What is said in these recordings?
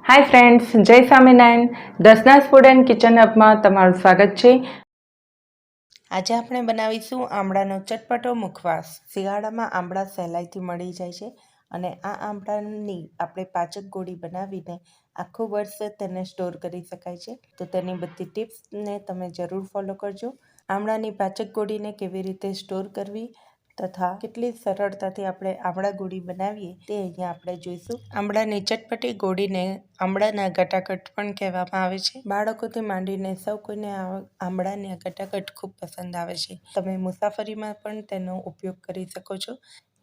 Hi friends, જય Swaminarayan. દસનાસ food and kitchen હબમાં તમારું સ્વાગત છે. આજે આપણે બનાવીશું આમળાનો ચટપટો મુખવાસ. શિયાળામાં આમળા સહેલાઈથી મળી જાય છે અને આ આમળાની આપણે પાચક ગોળી બનાવીને આખું વર્ષ તેને સ્ટોર કરી શકાય છે. તો તેની બધી ટિપ્સને તમે જરૂર ફોલો કરજો. આમળાની પાચક ગોળીને કેવી રીતે સ્ટોર કરવી તથા કેટલી સરળતાથી આપણે આમળા ગોળી બનાવીએ તે અહીંયા આપણે જોઈશું. આમળાની ચટપટી ગોળીને આમળાના ગટાગટ પણ કહેવામાં આવે છે. બાળકોથી માંડીને સૌ કોઈને આમળાના ગટાગટ ખૂબ પસંદ આવે છે. તમે મુસાફરીમાં પણ તેનો ઉપયોગ કરી શકો છો,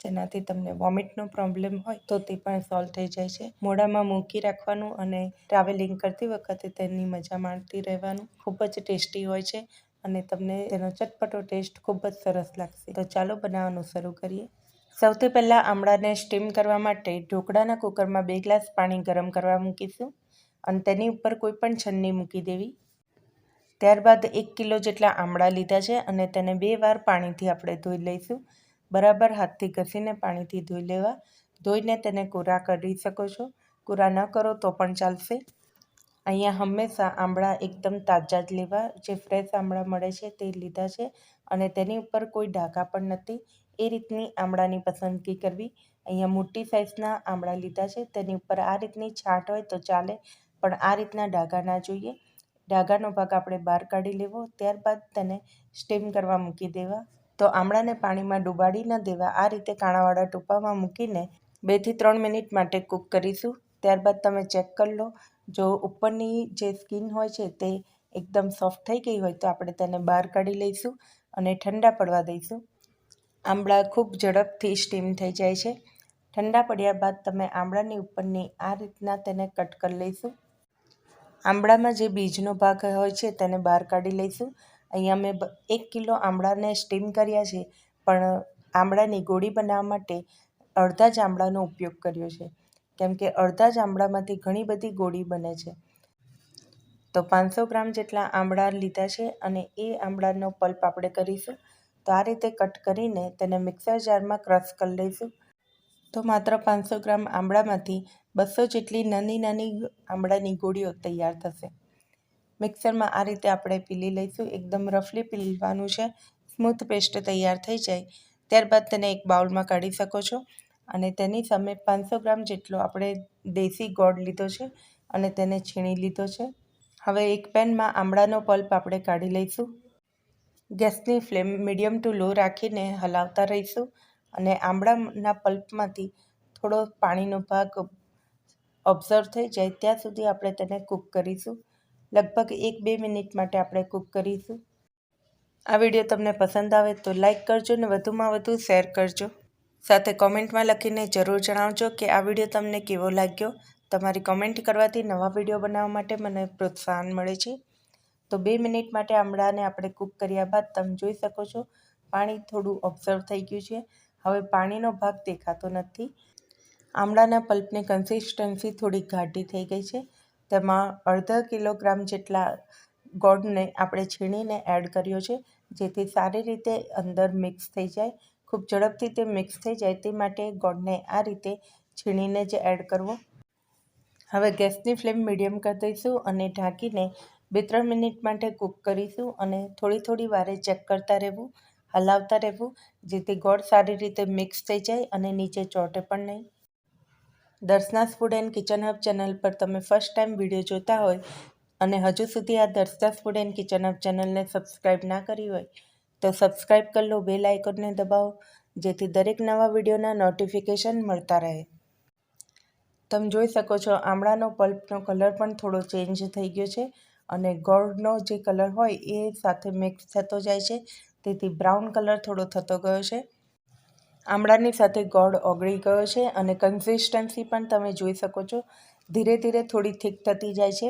જેનાથી તમને વોમિટનો પ્રોબ્લેમ હોય તો તે પણ સોલ્વ થઈ જાય છે. મોઢામાં મૂકી રાખવાનું અને ટ્રાવેલિંગ કરતી વખતે તેની મજા માણતી રહેવાનું. ખૂબ જ ટેસ્ટી હોય છે અને તમને તેનો ચટપટો ટેસ્ટ ખૂબ જ સરસ લાગશે. તો ચાલો બનાવવાનું શરૂ કરીએ. સૌથી પહેલાં આમળાને સ્ટીમ કરવા માટે ઢોકળાના કુકરમાં 2 ગ્લાસ પાણી ગરમ કરવા મૂકીશું અને તેની ઉપર કોઈ પણ છન્ની મૂકી દેવી. ત્યારબાદ 1 કિલો જેટલા આમળા લીધા છે અને તેને 2 વાર પાણીથી આપણે ધોઈ લઈશું. બરાબર હાથથી ઘસીને પાણીથી ધોઈ લેવા. ધોઈને તેને કોરા કરી શકો છો. કોરા ન કરો તો પણ ચાલશે. અહીંયા હંમેશા આમળા એકદમ તાજા જ લેવા. જે ફ્રેશ આમળા મળે છે તે લીધા છે અને તેની ઉપર કોઈ ડાઘા પણ નથી. એ રીતની આમળાની પસંદગી કરવી. અહીંયા મોટી સાઇઝના આમળા લીધા છે. તેની ઉપર આ રીતની છાંટ હોય તો ચાલે, પણ આ રીતના ડાઘા ના જોઈએ. ડાઘાનો ભાગ આપણે બહાર કાઢી લેવો. ત્યારબાદ તેને સ્ટીમ કરવા મૂકી દેવા. તો આમળાને પાણીમાં ડુબાડી ન દેવા. આ રીતે કાણાવાળા ટોપામાં મૂકીને 2 થી 3 મિનિટ માટે કૂક કરીશું. ત્યારબાદ તમે ચેક કરી લો. જો ઉપરની જે સ્કિન હોય છે તે એકદમ સોફ્ટ થઈ ગઈ હોય તો આપણે તેને બહાર કાઢી લઈશું અને ઠંડા પડવા દઈશું. આમળા ખૂબ ઝડપથી સ્ટીમ થઈ જાય છે. ઠંડા પડ્યા બાદ તમે આમળાની ઉપરની આ રીતના તેને કટ કરી લઈશું. આમળામાં જે બીજનો ભાગ હોય છે તેને બહાર કાઢી લઈશું. અહીંયા મેં 1 કિલો આમળાને સ્ટીમ કર્યા છે, પણ આમળાની ગોળી બનાવવા માટે અડધા જ આમળાનો ઉપયોગ કર્યો છે, કેમ કે અડધા જ આમળામાંથી ઘણી બધી ગોળી બને છે. તો 500 ગ્રામ જેટલા આમળા લીધા છે અને એ આમળાનો પલ્પ આપણે કરીશું. તો આ રીતે કટ કરીને તેને મિક્સર જારમાં ક્રશ કરી લઈશું. તો માત્ર 500 ગ્રામ આમળામાંથી 200 જેટલી નાની નાની આમળાની ગોળીઓ તૈયાર થશે. મિક્સરમાં આ રીતે આપણે પીલી લઈશું. એકદમ રફલી પીલવાનું છે. સ્મૂથ પેસ્ટ તૈયાર થઈ જાય ત્યારબાદ તેને એક બાઉલમાં કાઢી શકો છો અને તેની સામે 500 ગ્રામ જેટલો આપણે દેશી ગોળ લીધો છે અને તેને છીણી લીધો છે. હવે એક પેનમાં આમળાનો પલ્પ આપણે કાઢી લઈશું. ગેસની ફ્લેમ મીડિયમ ટુ લો રાખીને હલાવતા રહીશું અને આમળાના પલ્પમાંથી થોડો પાણીનો ભાગ ઓબ્ઝર્વ થઈ જાય ત્યાં સુધી આપણે તેને કૂક કરીશું. લગભગ 1-2 મિનિટ માટે આપણે કૂક કરીશું. આ વિડીયો તમને પસંદ આવે તો લાઈક કરજો ને વધુમાં વધુ શેર કરજો. સાથે કોમેન્ટમાં લખીને જરૂર જણાવજો કે આ વિડીયો તમને કેવો લાગ્યો. તમારી કોમેન્ટ કરવાથી નવા વિડીયો બનાવવા માટે મને પ્રોત્સાહન મળે છે. તો 2 મિનિટ માટે આમળાને આપણે કૂક કર્યા બાદ તમે જોઈ શકો છો પાણી થોડું ઓબ્ઝર્વ થઈ ગયું છે. હવે પાણીનો ભાગ દેખાતો નથી. આમળાના પલ્પની કન્સિસ્ટન્સી થોડી ઘાટી થઈ ગઈ છે. તેમાં અડધા કિલોગ્રામ જેટલા ગોળને આપણે છીણીને એડ કર્યો છે, જેથી સારી રીતે અંદર મિક્સ થઈ જાય. ખૂબ ઝડપથી તે મિક્સ થઈ જાય તે માટે ગોળને આ રીતે છીણીને જ એડ કરવો. હવે ગેસની ફ્લેમ મીડિયમ કરી દઈશું અને ઢાંકીને 2-3 મિનિટ માટે કૂક કરીશું અને થોડી વારે ચેક કરતા રહેવું, હલાવતા રહેવું, જેથી ગોળ સારી રીતે મિક્સ થઈ જાય અને નીચે ચોંટે પણ નહીં. Darshana's food and kitchen hub channel પર તમે ફર્સ્ટ ટાઈમ વિડીયો જોતા હોય અને હજુ સુધી આ Darshana's food and kitchen hub ચેનલને સબસ્ક્રાઈબ ના કરી હોય તો સબસ્ક્રાઈબ કરી લો, બેલ આઇકોનને દબાવો, જેથી દરેક નવા વિડીયોના નોટિફિકેશન મળતા રહે. તમે જોઈ શકો છો આમળાનો પલ્પનો કલર પણ થોડો ચેન્જ થઈ ગયો છે અને ગોળનો જે કલર હોય એ સાથે મિક્સ થતો જાય છે, તેથી બ્રાઉન કલર થોડો થતો ગયો છે. આમળાની સાથે ગોળ ઓગળી ગયો છે અને કન્સિસ્ટન્સી પણ તમે જોઈ શકો છો ધીરે ધીરે થોડી થીક થતી જાય છે.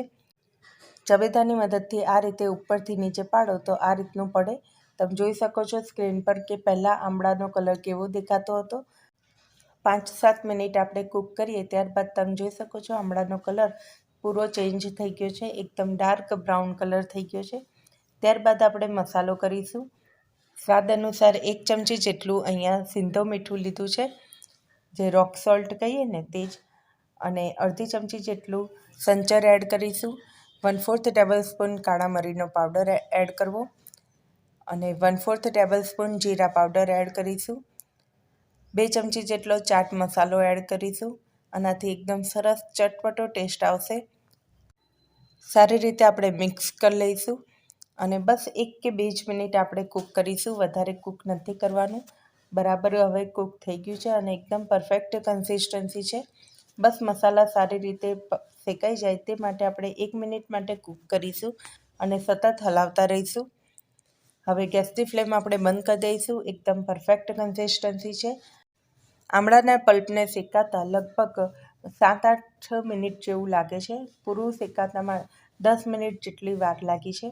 ચવેતાની મદદથી આ રીતે ઉપરથી નીચે પાડો તો આ રીતનું પડે. તમે જોઈ શકો છો સ્ક્રીન પર કે પહેલાં આમળાનો કલર કેવો દેખાતો હતો. 5-7 મિનિટ આપણે કૂક કરીએ ત્યારબાદ તમે જોઈ શકો છો આમળાનો કલર પૂરો ચેન્જ થઈ ગયો છે. એકદમ ડાર્ક બ્રાઉન કલર થઈ ગયો છે. ત્યારબાદ આપણે મસાલો કરીશું. સ્વાદ અનુસાર 1 ચમચી જેટલું અહીંયા સિંધો મીઠું લીધું છે, જે રોક સોલ્ટ કહીએ ને તે જ, અને અડધી ચમચી જેટલું સંચર એડ કરીશું, 1/4 ટેબલસ્પૂન કાળા મરીનો પાવડર એડ કરવો અને 1/4 ટેબલસ્પૂન જીરા પાવડર એડ કરીશું, 2 ચમચી જેટલો ચાટ મસાલો એડ કરીશું. આનાથી એકદમ સરસ ચટપટો ટેસ્ટ આવશે. સારી રીતે આપણે મિક્સ કરી લઈશું અને બસ 1 કે 2 જ મિનિટ આપણે કૂક કરીશું, વધારે કૂક નથી કરવાનું. બરાબર હવે કૂક થઈ ગયું છે અને એકદમ પરફેક્ટ કન્સિસ્ટન્સી છે. બસ મસાલા સારી રીતે શેકાઈ જાય તે માટે આપણે 1 મિનિટ માટે કૂક કરીશું અને સતત હલાવતા રહીશું. હવે ગેસની ફ્લેમ આપણે બંધ કરી દઈશું. એકદમ પરફેક્ટ કન્સિસ્ટન્સી છે. આમળાના પલ્પને શેકાતા લગભગ 7-8 મિનિટ જેવું લાગે છે. પૂરું શેકાતામાં 10 મિનિટ જેટલી વાર લાગી છે.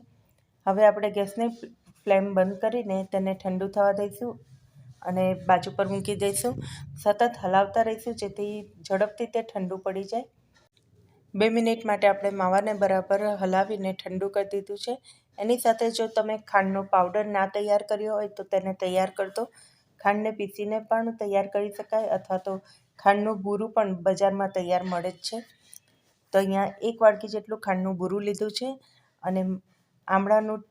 હવે આપણે ગેસની ફ્લેમ બંધ કરીને તેને ઠંડુ થવા દઈશું અને બાજુ પર મૂકી દઈશું. સતત હલાવતા રહીશું જેથી ઝડપથી તે ઠંડુ પડી જાય. 2 મિનિટ માટે આપણે માવાને બરાબર હલાવીને ઠંડુ કરી દીધું છે. એની સાથે જો તમે ખાંડનો પાવડર ના તૈયાર કર્યો હોય તો તેને તૈયાર કરી દો. ખાંડને પીસીને પણ તૈયાર કરી શકાય અથવા તો ખાંડનું બૂરું પણ બજારમાં તૈયાર મળે જ છે. તો અહીંયા 1 વાડકી જેટલું ખાંડનું બૂરું લીધું છે અને આમળાનું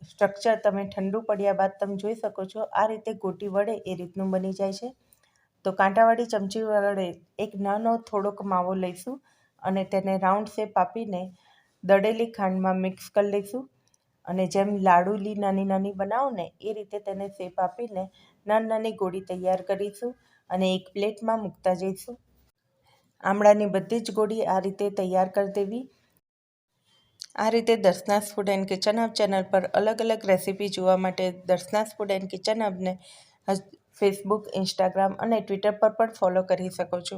સ્ટ્રક્ચર તમે ઠંડુ પડ્યા બાદ તમે જોઈ શકો છો. આ રીતે ગોટી વડે એ રીતનું બની જાય છે. તો કાંટાવાળી ચમચી વડે એક નાનો થોડોક માવો લઈશું અને તેને રાઉન્ડ શેપ આપીને દળેલી ખાંડમાં મિક્સ કરી લઈશું અને જેમ લાડુલી નાની નાની બનાવો ને એ રીતે તેને શેપ આપીને નાની નાની ગોળી તૈયાર કરીશું અને એક પ્લેટમાં મૂકતા જઈશું. આમળાની બધી જ ગોળી આ રીતે તૈયાર કરી દેવી. આ રીતે Darshana's food and kitchen hub channel પર અલગ અલગ રેસીપી જોવા માટે દર્શનાસ ફૂડ એન્ડ કિચન હબને ફેસબુક, ઇન્સ્ટાગ્રામ અને ટ્વિટર પર પણ ફોલો કરી શકો છો.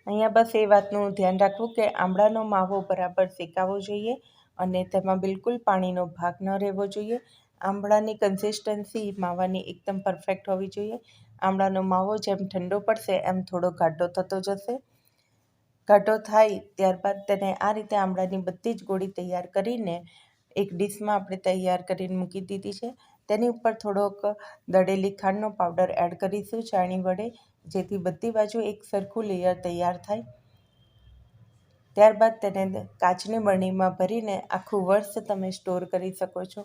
અહીંયા બસ એ વાતનું ધ્યાન રાખવું કે આમળાનો માવો બરાબર શેકાવો જોઈએ અને તેમાં બિલકુલ પાણીનો ભાગ ન રહેવો જોઈએ. આમળાની કન્સિસ્ટન્સી માવાની એકદમ પરફેક્ટ હોવી જોઈએ. આમળાનો માવો જેમ ઠંડો પડશે એમ થોડો ઘાટો થતો જશે. ઘાટો થાય ત્યારબાદ તેને આ રીતે આમળાની બધી જ ગોળી તૈયાર કરીને એક ડીશમાં આપણે તૈયાર કરીને મૂકી દીધી છે. તેની ઉપર થોડોક દળેલી ખાંડનો પાવડર એડ કરીશું ચાળણી વડે, જેથી બધી બાજુ એક સરખું લેયર તૈયાર થાય. ત્યારબાદ તેને કાચની બરણીમાં ભરીને આખું વર્ષ તમે સ્ટોર કરી શકો છો.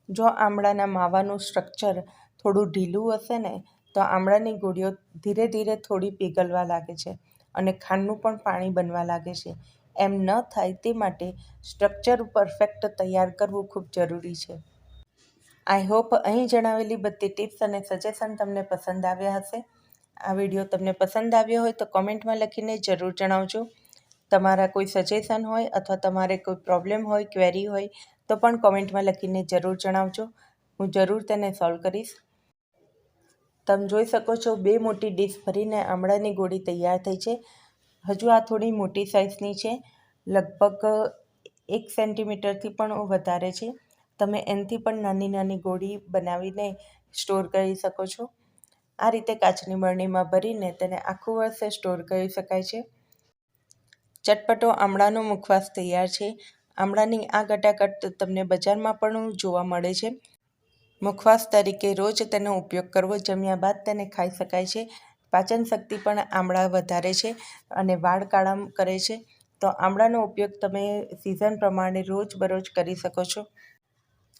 જો આમળાના માવાનું સ્ટ્રક્ચર થોડું ઢીલું હશે ને તો આમળાની ગોળીઓ ધીરે ધીરે થોડી પીગળવા લાગે છે અને ખાંડનું પણ પાણી બનવા લાગે છે. એમ ન થાય તે માટે સ્ટ્રક્ચર પરફેક્ટ તૈયાર કરવું ખૂબ જરૂરી છે. આઈ હોપ અહીં જણાવેલી બધી ટિપ્સ અને સજેશન તમને પસંદ આવ્યા હશે. આ વિડીયો તમને પસંદ આવ્યો હોય તો કોમેન્ટમાં લખીને જરૂર જણાવજો. તમારા કોઈ સજેશન હોય અથવા તમારે કોઈ પ્રોબ્લેમ હોય, ક્વેરી હોય તો પણ કોમેન્ટમાં લખીને જરૂર જણાવજો. હું જરૂર તેને સોલ્વ કરીશ. તમે જોઈ શકો છો 2 મોટી ડીશ ભરીને આમળાની ગોળી તૈયાર થઈ છે. હજુ આ થોડી મોટી સાઇઝની છે, લગભગ 1 સેન્ટીમીટરથી પણ વધારે છે. તમે એનાથી પણ નાની નાની ગોળી બનાવીને સ્ટોર કરી શકો છો. આ રીતે કાચની બરણીમાં ભરીને તેને આખું વર્ષ સ્ટોર કરી શકાય છે. ચટપટો આમળાનો મુખવાસ તૈયાર છે. આમળાની આ ગટાગટ તમને બજારમાં પણ જોવા મળે છે. મુખવાસ તરીકે રોજ તેનો ઉપયોગ કરવો, જમ્યા બાદ તેને ખાઈ શકાય છે. પાચન શક્તિ પણ આમળા વધારે છે અને વાળ કાળા કરે છે. તો આમળાનો ઉપયોગ તમે સિઝન પ્રમાણે રોજબરોજ કરી શકો છો.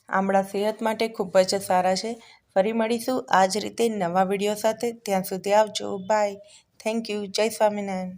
આમળા સેહત માટે ખૂબ જ સારા છે. ફરી મળીશું આ જ રીતે નવા વિડીયો સાથે. ત્યાં સુધી આવજો. બાય. Thank you. જય સ્વામિનારાયણ.